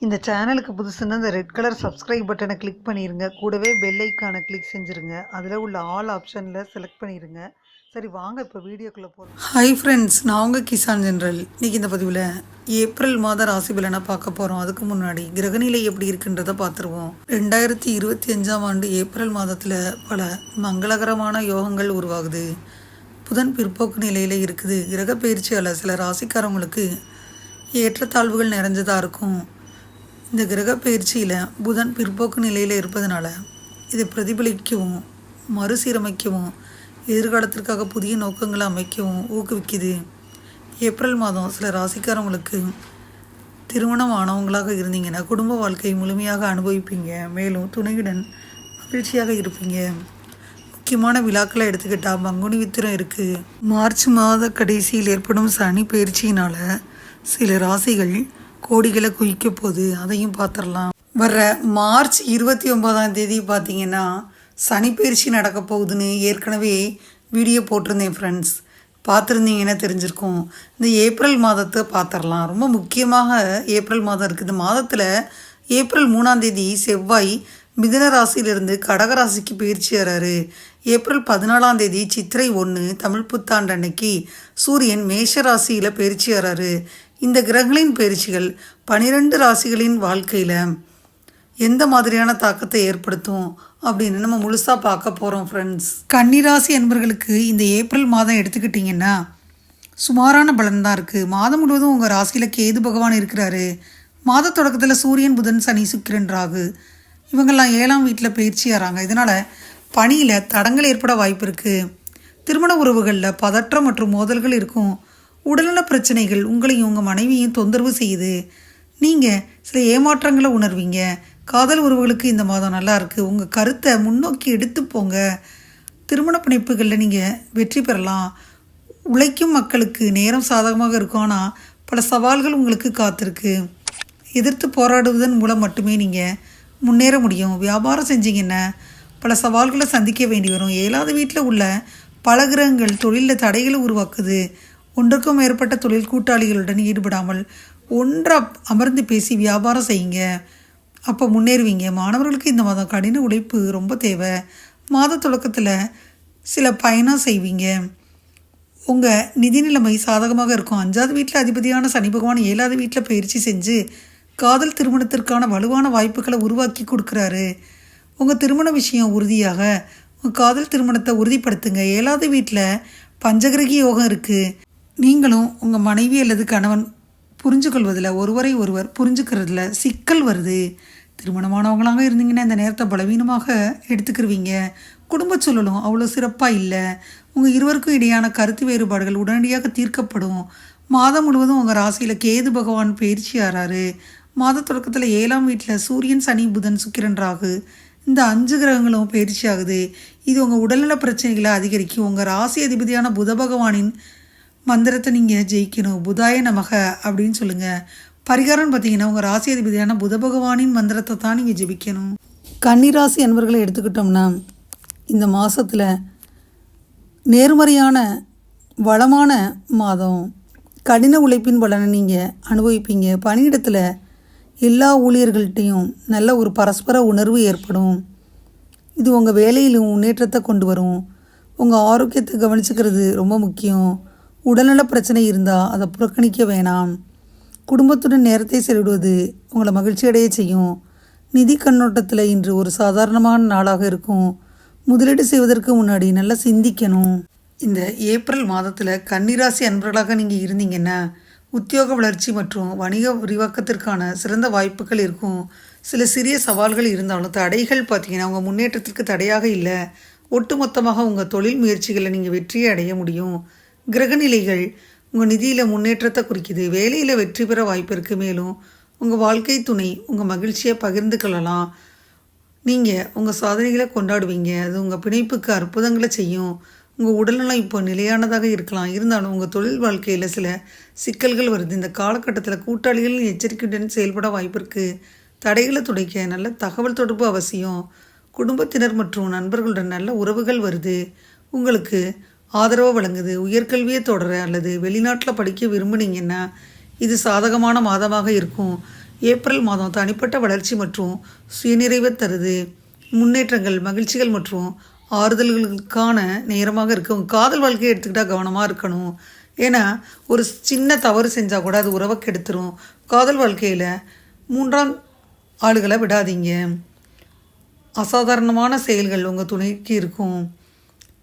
இந்த சேனலுக்கு புதுசுன்னா இந்த ரெட் கலர் சப்ஸ்கிரைப் பட்டனை கிளிக் பண்ணிடுங்க. கூடவே பெல் ஐக்கானை கிளிக் செஞ்சுருங்க. அதில் உள்ள ஆல் ஆப்ஷனில் செலக்ட் பண்ணிடுங்க. சரி வாங்க இப்போ வீடியோக்குள்ளே போகலாம். ஹாய் ஃப்ரெண்ட்ஸ், நான் உங்கள் கிசான் ஜென்ரல். இன்றைக்கி இந்த பதிவில் ஏப்ரல் மாத ராசி பலனை பார்க்க போகிறோம். அதுக்கு முன்னாடி கிரகநிலை எப்படி இருக்குன்றதை பார்த்துருவோம். 2025ஆம் ஆண்டு ஏப்ரல் மாதத்தில் பல மங்களகரமான யோகங்கள் உருவாகுது. புதன் பிற்போக்கு நிலையில் இருக்குது. கிரக பயிற்சியால் சில ராசிக்காரவங்களுக்கு ஏற்றத்தாழ்வுகள் நிறைஞ்சதாக இருக்கும். இந்த கிரக பயிற்சியில் புதன் பிற்போக்கு நிலையில் இருப்பதனால இதை பிரதிபலிக்கவும் மறுசீரமைக்கவும் எதிர்காலத்திற்காக புதிய நோக்கங்களை அமைக்கவும் ஊக்குவிக்குது. ஏப்ரல் மாதம் சில ராசிக்காரங்களுக்கு திருமணம் ஆனவங்களாக இருந்தீங்கன்னா குடும்ப வாழ்க்கையை முழுமையாக அனுபவிப்பீங்க. மேலும் துணையுடன் மகிழ்ச்சியாக இருப்பீங்க. முக்கியமான விழாக்களை எடுத்துக்கிட்டால் பங்குனி உத்திரம் இருக்குது. மார்ச் மாத கடைசியில் ஏற்படும் சனி பயிற்சியினால் சில ராசிகள் கோடிகளை குவிக்க போகுது. அதையும் பார்த்துடலாம். வர்ற மார்ச் 29ஆம் தேதி பார்த்தீங்கன்னா சனி பயிற்சி நடக்க போகுதுன்னு ஏற்கனவே வீடியோ போட்டிருந்தேன் ஃப்ரெண்ட்ஸ். பார்த்துருந்தீங்கன்னா தெரிஞ்சிருக்கும். இந்த ஏப்ரல் மாதத்தை பார்த்துடலாம். ரொம்ப முக்கியமாக ஏப்ரல் மாதம் இருக்குது. இந்த மாதத்தில் ஏப்ரல் 3ஆம் தேதி செவ்வாய் மிதுன ராசியிலிருந்து கடக ராசிக்கு பயிற்சி வர்றாரு. ஏப்ரல் 14ஆம் தேதி சித்திரை 1 தமிழ் புத்தாண்டு அன்னைக்கு சூரியன் மேஷ ராசியில் பயிற்சி வர்றாரு. இந்த கிரகங்களின் பயிற்சிகள் 12 ராசிகளின் வாழ்க்கையில் எந்த மாதிரியான தாக்கத்தை ஏற்படுத்தும் அப்படின்னு நம்ம முழுசாக பார்க்க போகிறோம் ஃப்ரெண்ட்ஸ். கன்னிராசி என்பவர்களுக்கு இந்த ஏப்ரல் மாதம் எடுத்துக்கிட்டிங்கன்னா சுமாரான பலன் தான் இருக்குது. மாதம் முழுவதும் உங்கள் ராசியில் கேது பகவான் இருக்கிறாரு. மாத தொடக்கத்தில் சூரியன் புதன் சனி சுக்கிரன் ராகு இவங்கெல்லாம் 7ஆம் வீட்டில் பயிற்சி ஆகிறாங்க. இதனால் பணியில் தடங்கள் ஏற்பட வாய்ப்பு இருக்குது. திருமண உறவுகளில் பதற்றம் மற்றும் மோதல்கள் இருக்கும். உடல்நல பிரச்சனைகள் உங்களையும் உங்கள் மனைவியும் தொந்தரவு செய்யுது. நீங்கள் சில ஏமாற்றங்களை உணர்வீங்க. காதல் உறவுகளுக்கு இந்த மாதம் நல்லா இருக்குது. உங்கள் கருத்தை முன்னோக்கி எடுத்து போங்க. திருமண பிணைப்புகளில் நீங்கள் வெற்றி பெறலாம். உழைக்கும் மக்களுக்கு நேரம் சாதகமாக இருக்கும். ஆனால் பல சவால்கள் உங்களுக்கு காத்திருக்கு. எதிர்த்து போராடுவதன் மூலம் மட்டுமே நீங்கள் முன்னேற முடியும். வியாபாரம் செஞ்சீங்கன்னா பல சவால்களை சந்திக்க வேண்டி வரும். 7ஆவது வீட்டில் உள்ள பல கிரகங்கள் தொழிலில் தடைகளை உருவாக்குது. ஒன்றுக்கும் மேற்பட்ட தொழில் கூட்டாளிகளுடன் ஈடுபடாமல் ஒன்றாக அமர்ந்து பேசி வியாபாரம் செய்யுங்க. அப்போ முன்னேறுவீங்க. மாணவர்களுக்கு இந்த மாதம் கடின உழைப்பு ரொம்ப தேவை. மாத தொடக்கத்தில் சில பயணம் செய்வீங்க. உங்கள் நிதி நிலைமை சாதகமாக இருக்கும். 5ஆவது வீட்டில் அதிபதியான சனி பகவான் 7ஆவது வீட்டில் பயிற்சி செஞ்சு காதல் திருமணத்திற்கான வலுவான வாய்ப்புகளை உருவாக்கி கொடுக்குறாரு. உங்கள் திருமண விஷயம் உறுதியாக உங்கள் காதல் திருமணத்தை உறுதிப்படுத்துங்க. 7ஆவது வீட்டில் பஞ்சகிரகி யோகம் இருக்குது. நீங்களும் உங்கள் மனைவி அல்லது கணவன் புரிஞ்சுக்கொள்வதில் ஒருவரை ஒருவர் புரிஞ்சுக்கிறதுல சிக்கல் வருது. திருமணமானவங்களாக இருந்தீங்கன்னா இந்த நேரத்தை பலவீனமாக எடுத்துக்கிருவீங்க. குடும்ப சூழலும் அவ்வளோ சிறப்பாக இல்லை. உங்கள் இருவருக்கும் இடையான கருத்து வேறுபாடுகள் உடனடியாக தீர்க்கப்படும். மாதம் முழுவதும் உங்கள் ராசியில் கேது பகவான் பயிற்சி ஆறாரு. மாத தொடக்கத்தில் 7ஆம் வீட்டில் சூரியன் சனி புதன் சுக்கிரன் ராகு இந்த 5 கிரகங்களும் பயிற்சி ஆகுது. இது உங்கள் உடல்நல பிரச்சனைகளை அதிகரிக்கும். உங்கள் ராசி அதிபதியான புத பகவானின் மந்திரத்தை நீங்கள் ஜெயிக்கணும். புதாய நமக அப்படின்னு சொல்லுங்கள். பரிகாரம்னு பார்த்தீங்கன்னா உங்கள் ராசி அதிபதியான புத பகவானின் மந்திரத்தை தான் நீங்கள் ஜெபிக்கணும். கன்னிராசி அன்பர்களை எடுத்துக்கிட்டோம்னா இந்த மாதத்தில் நேர்மறையான வளமான மாதம். கடின உழைப்பின் பலனை நீங்கள் அனுபவிப்பீங்க. பணியிடத்தில் எல்லா ஊழியர்கள்ட்டையும் நல்ல ஒரு பரஸ்பர உணர்வு ஏற்படும். இது உங்கள் வேலையிலும் முன்னேற்றத்தை கொண்டு வரும். உங்கள் ஆரோக்கியத்தை கவனிச்சுக்கிறது ரொம்ப முக்கியம். உடல்நல பிரச்சனை இருந்தால் அதை புறக்கணிக்க வேணாம். குடும்பத்துடன் நேரத்தை செலவிடுவது உங்களை மகிழ்ச்சி அடைய செய்யும். நிதி கண்ணோட்டத்தில் இன்று ஒரு சாதாரணமான நாளாக இருக்கும். முதலீடு செய்வதற்கு முன்னாடி நல்லா சிந்திக்கணும். இந்த ஏப்ரல் மாதத்தில் கன்னிராசி அன்பர்களாக நீங்கள் இருந்தீங்கன்னா உத்தியோக வளர்ச்சி மற்றும் வணிக விரிவாக்கத்திற்கான சிறந்த வாய்ப்புகள் இருக்கும். சில சிறிய சவால்கள் இருந்தாலும் தடைகள் பார்த்தீங்கன்னா உங்கள் முன்னேற்றத்திற்கு தடையாக இல்லை. ஒட்டுமொத்தமாக உங்கள் தொழில் முயற்சிகளை நீங்கள் வெற்றியை அடைய முடியும். கிரகநிலைகள் உங்கள் நிதியில் முன்னேற்றத்தை குறிக்குது. வேலையில் வெற்றி பெற வாய்ப்பு இருக்குது. மேலும் உங்கள் வாழ்க்கை துணை உங்கள் மகிழ்ச்சியை பகிர்ந்து கொள்ளலாம். நீங்கள் உங்கள் சாதனைகளை கொண்டாடுவீங்க. அது உங்கள் பிணைப்புக்கு அற்புதங்களை செய்யும். உங்கள் உடல்நலம் இப்போ நிலையானதாக இருக்கலாம். இருந்தாலும் உங்கள் தொழில் வாழ்க்கையில் சில சிக்கல்கள் வருது. இந்த காலகட்டத்தில் கூட்டாளிகள் எச்சரிக்கையுடன் செயல்பட வாய்ப்பு இருக்குது. தடைகளை துடைக்க நல்ல தகவல் தொடர்பு அவசியம். குடும்பத்தினர் மற்றும் நண்பர்களுடன் நல்ல உறவுகள் வருது. உங்களுக்கு ஆதரவு வழங்குது. உயர்கல்வியை தொடர அல்லது வெளிநாட்டில் படிக்க விரும்புனீங்கன்னா இது சாதகமான மாதமாக இருக்கும். ஏப்ரல் மாதம் தனிப்பட்ட வளர்ச்சி மற்றும் சுயநிறைவை தருது. முன்னேற்றங்கள், மகிழ்ச்சிகள் மற்றும் ஆறுதல்களுக்கான நேரமாக இருக்கும். காதல் வாழ்க்கையை எடுத்துக்கிட்டால் கவனமாக இருக்கணும். ஏன்னா ஒரு சின்ன தவறு செஞ்சால் கூட அது உறவை கெடுத்துரும். காதல் வாழ்க்கையில் 3ஆம் ஆளுகளை விடாதீங்க. அசாதாரணமான செயல்கள் உங்கள் துணைக்கு இருக்கும்.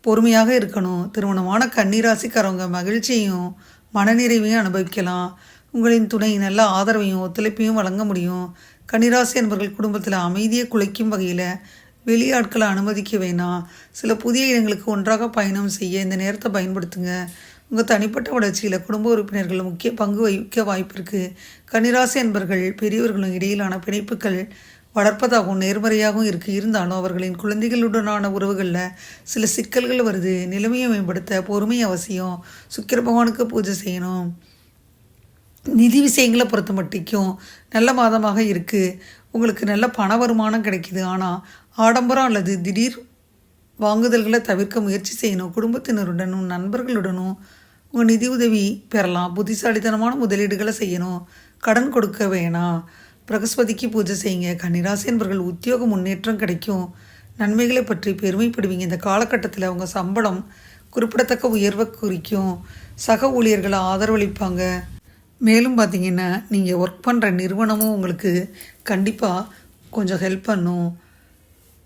பொறுமையாக இருக்கணும். திருமணமான கன்னிராசிக்காரவங்க மகிழ்ச்சியையும் மனநிறைவையும் அனுபவிக்கலாம். உங்களின் துணை நல்ல ஆதரவையும் ஒத்துழைப்பையும் வழங்க முடியும். கன்னிராசி என்பவர்கள் குடும்பத்தில் அமைதியை குலைக்கும் வகையில் வெளியாட்களை அனுமதிக்க வேணாம். சில புதிய இடங்களுக்கு ஒன்றாக பயணம் செய்ய இந்த நேரத்தை பயன்படுத்துங்க. உங்கள் தனிப்பட்ட வளர்ச்சியில் குடும்ப உறுப்பினர்கள் முக்கிய பங்கு வகிக்க வாய்ப்பு இருக்குது. கன்னிராசி என்பவர்கள் பெரியவர்களும் இடையிலான பிணைப்புகள் வளர்ப்பதாகவும் நேர்மறையாகவும் இருக்குது. இருந்தாலும் அவர்களின் குழந்தைகளுடனான உறவுகளில் சில சிக்கல்கள் வருது. நிலைமையை மேம்படுத்த பொறுமை அவசியம். சுக்கிர பகவானுக்கு பூஜை செய்யணும். நிதி விஷயங்களை பொறுத்த மட்டிக்கும் நல்ல மாதமாக இருக்குது. உங்களுக்கு நல்ல பண வருமானம் கிடைக்கிது. ஆனால் ஆடம்பரம் அல்லது திடீர் வாங்குதல்களை தவிர்க்க முயற்சி செய்யணும். குடும்பத்தினருடனும் நண்பர்களுடனும் உங்கள் நிதி உதவி பெறலாம். புத்திசாலித்தனமான முதலீடுகளை செய்யணும். கடன் கொடுக்க வேணாம். பிரகஸ்பதிக்கு பூஜை செய்யுங்க. கன்னிராசி என்பவர்கள் உத்தியோக முன்னேற்றம் கிடைக்கும். நன்மைகளை பற்றி பெருமைப்படுவீங்க. இந்த காலகட்டத்தில் உங்கள் சம்பளம் குறிப்பிடத்தக்க உயர்வை குறிக்கும். சக ஊழியர்களை ஆதரவளிப்பாங்க. மேலும் பார்த்திங்கன்னா நீங்கள் ஒர்க் பண்ணுற நிறுவனமும் உங்களுக்கு கண்டிப்பாக கொஞ்சம் ஹெல்ப் பண்ணும்.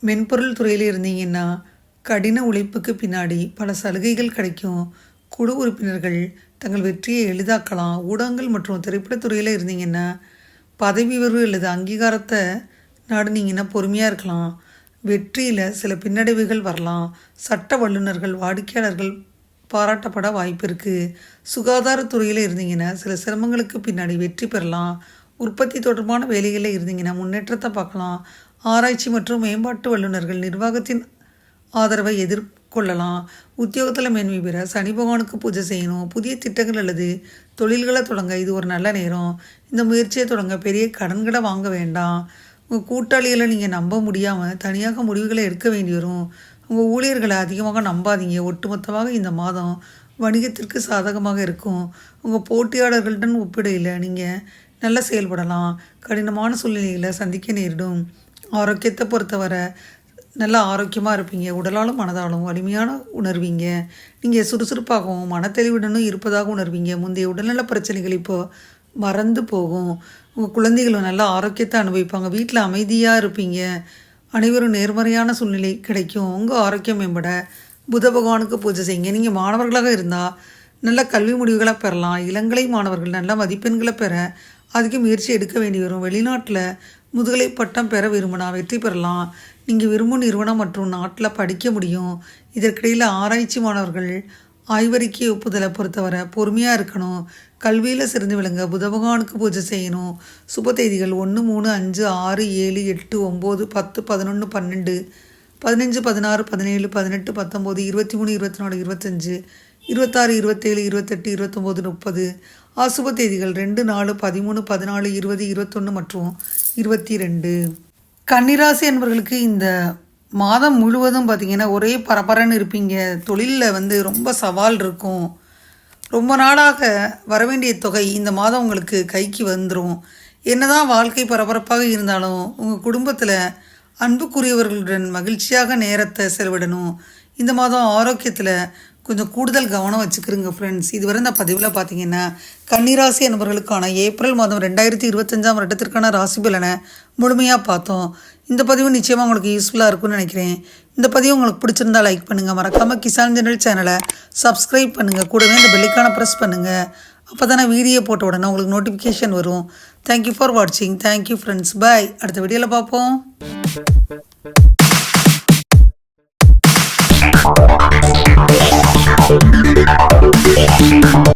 மென்பொருள் துறையில் இருந்தீங்கன்னா கடின உழைப்புக்கு பின்னாடி பல சலுகைகள் கிடைக்கும். குழு உறுப்பினர்கள் தங்கள் வெற்றியை எளிதாக்கலாம். ஊடகங்கள் மற்றும் திரைப்படத்துறையில் இருந்தீங்கன்னா பதவி உயர்வு அல்லது அங்கீகாரத்தை நாடுனீங்கன்னா பொறுமையாக இருக்கலாம். வெற்றியில் சில பின்னடைவுகள் வரலாம். சட்ட வல்லுநர்கள், வாடிக்கையாளர்கள் பாராட்டப்பட வாய்ப்பு இருக்குது. சுகாதாரத்துறையில் இருந்தீங்கன்னா சில சிரமங்களுக்கு பின்னாடி வெற்றி பெறலாம். உற்பத்தி தொடர்பான வேலைகளில் இருந்தீங்கன்னா முன்னேற்றத்தை பார்க்கலாம். ஆராய்ச்சி மற்றும் மேம்பாட்டு வல்லுநர்கள் நிர்வாகத்தின் ஆதரவை எதிர்கொள்ளலாம். உத்தியோகத்தில் மேன்மை பெற சனி பகவானுக்கு பூஜை செய்யணும். புதிய திட்டங்கள் அல்லது தொழில்களை தொடங்க இது ஒரு நல்ல நேரம். இந்த முயற்சியை தொடங்க பெரிய கடன்களை வாங்க வேண்டாம். உங்கள் கூட்டாளிகளை நீங்கள் நம்ப முடியாமல் தனியாக முடிவுகளை எடுக்க வேண்டி வரும். உங்கள் ஊழியர்களை அதிகமாக நம்பாதீங்க. ஒட்டுமொத்தமாக இந்த மாதம் வணிகத்திற்கு சாதகமாக இருக்கும். உங்கள் போட்டியாளர்களுடன் ஒப்பிடையில் நீங்கள் நல்லா செயல்படலாம். கடினமான சூழ்நிலைகளை சந்திக்க நேரிடும். ஆரோக்கியத்தை பொறுத்தவரை நல்லா ஆரோக்கியமாக இருப்பீங்க. உடலாலும் மனதாலும் வலிமையான உணர்வீங்க. நீங்கள் சுறுசுறுப்பாகவும் மனத்தெளிவுடனும் இருப்பதாக உணர்வீங்க. முந்தைய உடல்நல பிரச்சனைகள் இப்போது மறந்து போகும். உங்கள் குழந்தைகளும் நல்ல ஆரோக்கியத்தை அனுபவிப்பாங்க. வீட்டில் அமைதியாக இருப்பீங்க. அனைவரும் நேர்மறையான சூழ்நிலை கிடைக்கும். உங்கள் ஆரோக்கியம் மேம்பட புத பகவானுக்கு பூஜை செய்யுங்க. நீங்கள் மாணவர்களாக இருந்தால் நல்ல கல்வி முடிவுகளை பெறலாம். இளங்கலை மாணவர்கள் நல்ல மதிப்பெண்களை பெற அதிக முயற்சி எடுக்க வேண்டி வரும். வெளிநாட்டில் முதுகலை பட்டம் பெற விரும்பினா வெற்றி பெறலாம். நீங்கள் விரும்பும் நிறுவனம் மற்றும் நாட்டில் படிக்க முடியும். இதற்கிடையில் ஆராய்ச்சி மாணவர்கள் ஆய்வறிக்கை ஒப்புதலை பொறுத்தவரை பொறுமையாக இருக்கணும். கல்வியில் சிறந்து விளங்க புத பகவானுக்கு பூஜை செய்யணும். சுப தேதிகள் 1, 3, 5, 6, 7, 8, 9, 10, 11, 12, 15, 16, 17, 18, 19, 23, 24, 25, 26, 27, 28, 29, 30. அசுப தேதிகள் 2, 4, 13, 14, 20, 21 மற்றும் 22. கன்னிராசி என்பவர்களுக்கு இந்த மாதம் முழுவதும் பார்த்திங்கன்னா ஒரே பரபரன்னு இருப்பீங்க. தொழிலில் ரொம்ப சவால் இருக்கும். ரொம்ப நாளாக வரவேண்டிய தொகை இந்த மாதம் உங்களுக்கு கைக்கு வந்துடும். என்னதான் வாழ்க்கை பரபரப்பாக இருந்தாலும் உங்கள் குடும்பத்தில் அன்புக்குரியவர்களுடன் மகிழ்ச்சியாக நேரத்தை செலவிடணும். இந்த மாதம் ஆரோக்கியத்தில் கொஞ்சம் கூடுதல் கவனம் வச்சுக்கிறோங்க ஃப்ரெண்ட்ஸ். இதுவரை இந்த பதிவில் பார்த்தீங்கன்னா கன்னிராசி என்பவர்களுக்கான ஏப்ரல் மாதம் 2025 வருடத்திற்கான ராசி பலனை முழுமையாக பார்த்தோம். இந்த பதிவு நிச்சயமாக உங்களுக்கு யூஸ்ஃபுல்லாக இருக்கும்னு நினைக்கிறேன். இந்த பதிவு உங்களுக்கு பிடிச்சிருந்தா லைக் பண்ணுங்கள். மறக்காமல் கிசான் ஜெனரல் சேனலை சப்ஸ்கிரைப் பண்ணுங்கள். கூடவே இந்த பெல்லைக்கான ப்ரெஸ் பண்ணுங்கள். அப்போ தானே வீடியோ போட்ட உடனே உங்களுக்கு நோட்டிஃபிகேஷன் வரும். தேங்க்யூ ஃபார் வாட்சிங். Thank you friends. பாய். அடுத்த வீடியோவில் பார்ப்போம்.